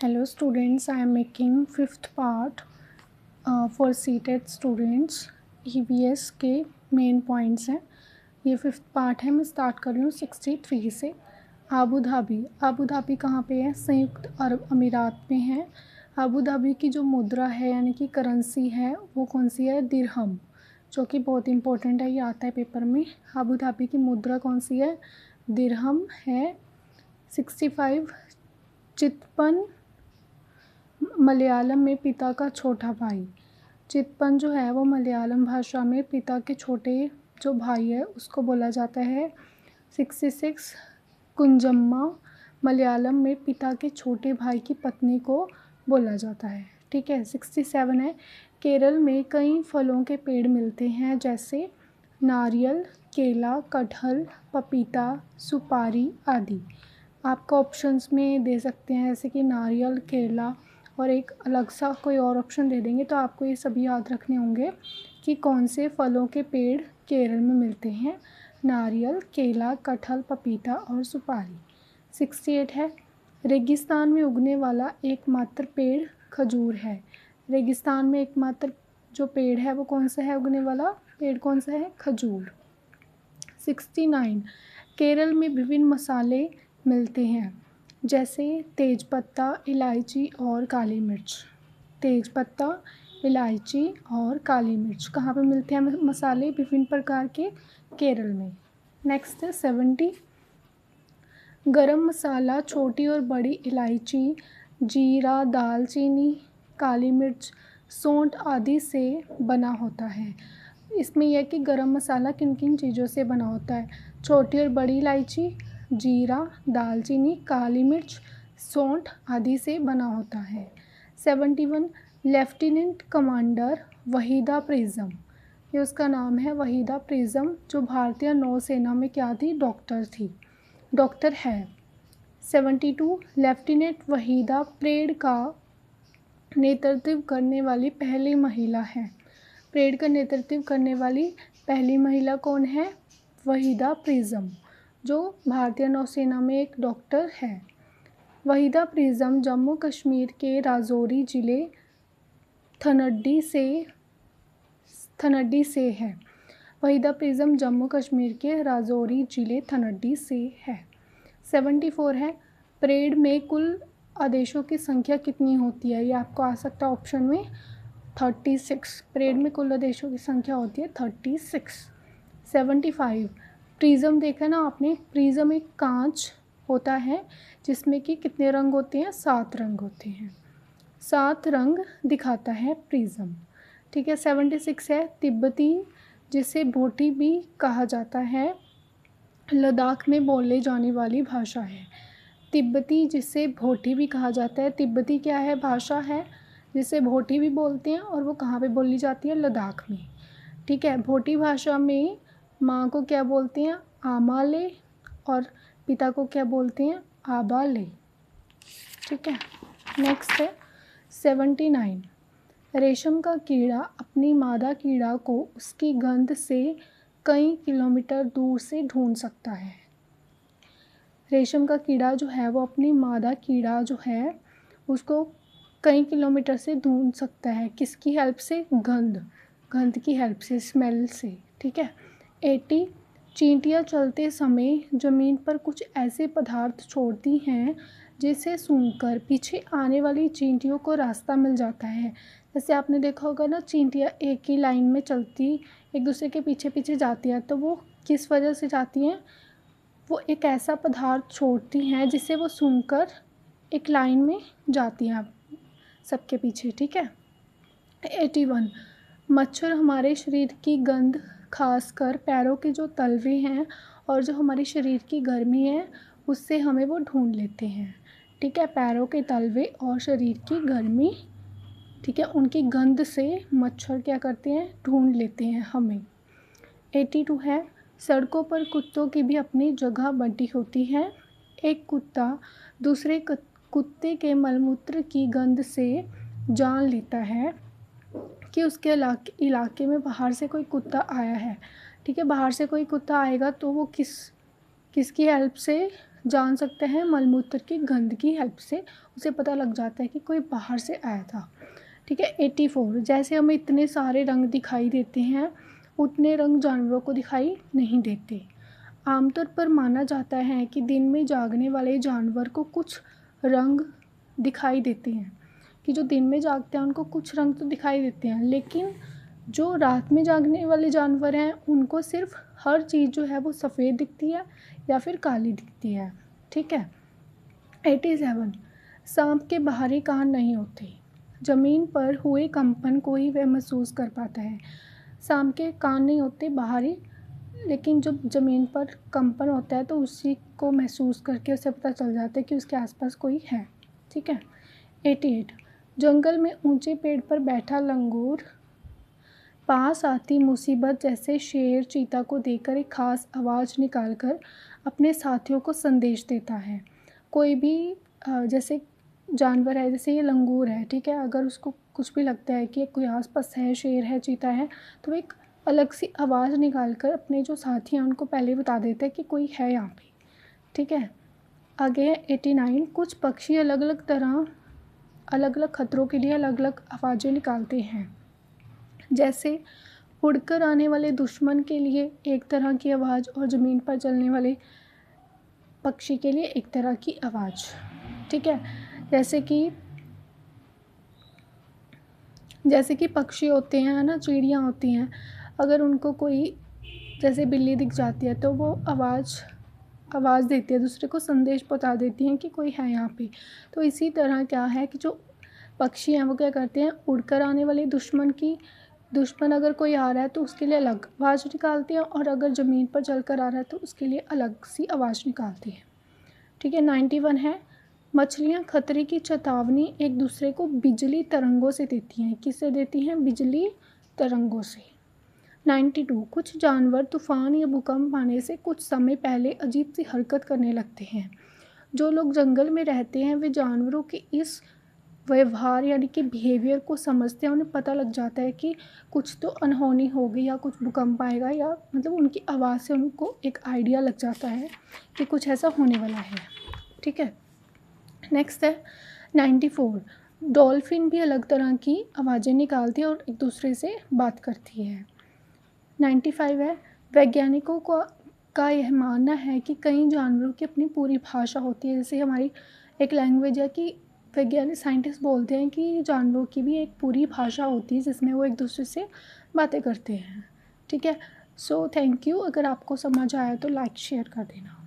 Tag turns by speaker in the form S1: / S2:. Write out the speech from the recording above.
S1: Hello students, I am making fifth part for seated students EVS के main points हैं। ये fifth part है। मैं स्टार्ट कर रही हूँ 63 से। आबू धाबी कहाँ पे है? संयुक्त अरब अमीरात में है। आबू धाबी की जो मुद्रा है यानी कि करेंसी है वो कौन सी है? दिरहम, जो कि बहुत इंपॉर्टेंट है, ये आता है पेपर में। आबू धाबी की मुद्रा कौन सी है? दिरहम है। 65 चितपन मलयालम में पिता का छोटा भाई। चितपन जो है वो मलयालम भाषा में पिता के छोटे जो भाई है उसको बोला जाता है। 66 कुंजम्मा मलयालम में पिता के छोटे भाई की पत्नी को बोला जाता है। ठीक है। 67 है केरल में कई फलों के पेड़ मिलते हैं जैसे नारियल, केला, कटहल, पपीता, सुपारी आदि। आपका ऑप्शंस में दे सकते हैं जैसे कि नारियल, केला और एक अलग सा कोई और ऑप्शन दे देंगे, तो आपको ये सभी याद रखने होंगे कि कौन से फलों के पेड़ केरल में मिलते हैं। नारियल, केला, कटहल, पपीता और सुपारी। 68 है रेगिस्तान में उगने वाला एकमात्र पेड़ खजूर है। रेगिस्तान में एकमात्र जो पेड़ है वो कौन सा है? उगने वाला पेड़ कौन सा है? खजूर। 69 केरल में विभिन्न मसाले मिलते हैं जैसे तेज़पत्ता, इलायची और काली मिर्च। तेज़पत्ता, इलायची और काली मिर्च कहाँ पे मिलते हैं मसाले विभिन्न प्रकार के? केरल में। नेक्स्ट है 70 गरम मसाला छोटी और बड़ी इलायची, जीरा, दालचीनी, काली मिर्च, सौंठ आदि से बना होता है। इसमें यह कि गरम मसाला किन किन चीज़ों से बना होता है? छोटी और बड़ी इलायची, जीरा, दालचीनी, काली मिर्च, सौंठ आदि से बना होता है। 71 लेफ्टिनेंट कमांडर वहीदा प्रिज़म, ये उसका नाम है वहीदा प्रिज़म, जो भारतीय नौसेना में क्या थी? डॉक्टर है। 72 लेफ्टिनेंट वहीदा परेड का नेतृत्व करने वाली पहली महिला है। परेड का नेतृत्व करने वाली पहली महिला कौन है? वहीदा प्रिज़म, जो भारतीय नौसेना में एक डॉक्टर है। वहीदा प्रिज़म जम्मू कश्मीर के राजौरी ज़िले थनड्डी से है। वहीदा प्रिज़म जम्मू कश्मीर के राजौरी ज़िले थनड्डी से है। 74 है परेड में कुल आदेशों की संख्या कितनी होती है? ये आपको आ सकता है ऑप्शन में 36। परेड में कुल आदेशों की संख्या होती है 36। 75 प्रिज़म देखा ना आपने? प्रिज़म एक कांच होता है जिसमें कि कितने रंग होते हैं? 7 रंग होते हैं। 7 रंग दिखाता है प्रिज़म। ठीक है। 76 है तिब्बती, जिसे भोटी भी कहा जाता है, लद्दाख में बोले जाने वाली भाषा है। तिब्बती जिसे भोटी भी कहा जाता है। तिब्बती क्या है? भाषा है जिसे भोटी भी बोलते हैं और वो कहाँ पे बोली जाती है? लद्दाख में। ठीक है। भोटी भाषा में माँ को क्या बोलते हैं? आमाले, और पिता को क्या बोलते हैं? आबाले। ठीक है। नेक्स्ट है 79 रेशम का कीड़ा अपनी मादा कीड़ा को उसकी गंध से कई किलोमीटर दूर से ढूंढ सकता है। रेशम का कीड़ा जो है वो अपनी मादा कीड़ा जो है उसको कई किलोमीटर से ढूंढ सकता है। किसकी हेल्प से? गंध की हेल्प से, स्मेल से। ठीक है। 80 चींटियाँ चलते समय ज़मीन पर कुछ ऐसे पदार्थ छोड़ती हैं जिसे सूंघकर पीछे आने वाली चींटियों को रास्ता मिल जाता है। जैसे आपने देखा होगा ना, चींटियाँ एक ही लाइन में चलती एक दूसरे के पीछे पीछे जाती हैं, तो वो किस वजह से जाती हैं? वो एक ऐसा पदार्थ छोड़ती हैं जिसे वो सूंघकर एक लाइन में जाती हैं सबके पीछे। ठीक है। 81 मच्छर हमारे शरीर की गंध, खासकर पैरों के जो तलवे हैं और जो हमारे शरीर की गर्मी है उससे हमें वो ढूंढ लेते हैं। ठीक है। पैरों के तलवे और शरीर की गर्मी, ठीक है, उनकी गंध से मच्छर क्या करते हैं? ढूंढ लेते हैं हमें। 82 है सड़कों पर कुत्तों की भी अपनी जगह बंटी होती है। एक कुत्ता दूसरे कुत्ते के मलमूत्र की गंध से जान लेता है कि उसके इलाके में बाहर से कोई कुत्ता आया है। ठीक है। बाहर से कोई कुत्ता आएगा तो वो किसकी हेल्प से जान सकते हैं मलमूत्र की गंध की हेल्प से, उसे पता लग जाता है कि कोई बाहर से आया था। ठीक है। 84, जैसे हमें इतने सारे रंग दिखाई देते हैं उतने रंग जानवरों को दिखाई नहीं देते। आमतौर पर माना जाता है कि दिन में जागने वाले जानवर को कुछ रंग दिखाई देते हैं, कि जो दिन में जागते हैं उनको कुछ रंग तो दिखाई देते हैं, लेकिन जो रात में जागने वाले जानवर हैं उनको सिर्फ हर चीज़ जो है वो सफ़ेद दिखती है या फिर काली दिखती है। ठीक है। 87, सांप के बाहरी कान नहीं होते, ज़मीन पर हुए कंपन को ही वह महसूस कर पाता है। सांप के कान नहीं होते बाहरी, लेकिन जब ज़मीन पर कंपन होता है तो उसी को महसूस करके उसे पता चल जाता है कि उसके आसपास कोई है। ठीक है। 88, जंगल में ऊंचे पेड़ पर बैठा लंगूर पास आती मुसीबत जैसे शेर चीता को देखकर एक खास आवाज़ निकालकर अपने साथियों को संदेश देता है। कोई भी जैसे जानवर है, जैसे ये लंगूर है, ठीक है, अगर उसको कुछ भी लगता है कि कोई आसपास है, शेर है, चीता है, तो एक अलग सी आवाज़ निकाल कर अपने जो साथी हैं उनको पहले बता देते हैं कि कोई है यहाँ पे। ठीक है। आगे है 89, कुछ पक्षी अलग अलग खतरों के लिए अलग अलग आवाज़ें निकालते हैं। जैसे उड़कर आने वाले दुश्मन के लिए एक तरह की आवाज़ और ज़मीन पर चलने वाले पक्षी के लिए एक तरह की आवाज़। ठीक है। जैसे कि पक्षी होते हैं ना, चिड़ियाँ होती हैं, अगर उनको कोई जैसे बिल्ली दिख जाती है तो वो आवाज़ देती है, दूसरे को संदेश पहुंचा देती हैं कि कोई है यहाँ पे। तो इसी तरह क्या है कि जो पक्षी हैं वो क्या करते हैं, उड़कर आने वाले दुश्मन अगर कोई आ रहा है तो उसके लिए अलग आवाज़ निकालते हैं, और अगर ज़मीन पर चलकर आ रहा है तो उसके लिए अलग सी आवाज़ निकालती हैं। ठीक है। 91 है, मछलियाँ खतरे की चेतावनी एक दूसरे को बिजली तरंगों से देती हैं। किससे देती हैं? बिजली तरंगों से। 92, कुछ जानवर तूफान या भूकंप आने से कुछ समय पहले अजीब सी हरकत करने लगते हैं। जो लोग जंगल में रहते हैं वे जानवरों के इस व्यवहार यानी कि बिहेवियर को समझते हैं, उन्हें पता लग जाता है कि कुछ तो अनहोनी होगी या कुछ भूकंप आएगा, या मतलब उनकी आवाज़ से उनको एक आइडिया लग जाता है कि कुछ ऐसा होने वाला है। ठीक है। नेक्स्ट है 94, डॉल्फिन भी अलग तरह की आवाज़ें निकालती है और एक दूसरे से बात करती है। 95 है, वैज्ञानिकों का यह मानना है कि कई जानवरों की अपनी पूरी भाषा होती है। जैसे हमारी एक लैंग्वेज है कि वैज्ञानिक साइंटिस्ट बोलते हैं कि जानवरों की भी एक पूरी भाषा होती है जिसमें वो एक दूसरे से बातें करते हैं। ठीक है। So thank you. अगर आपको समझ आया तो लाइक शेयर कर देना।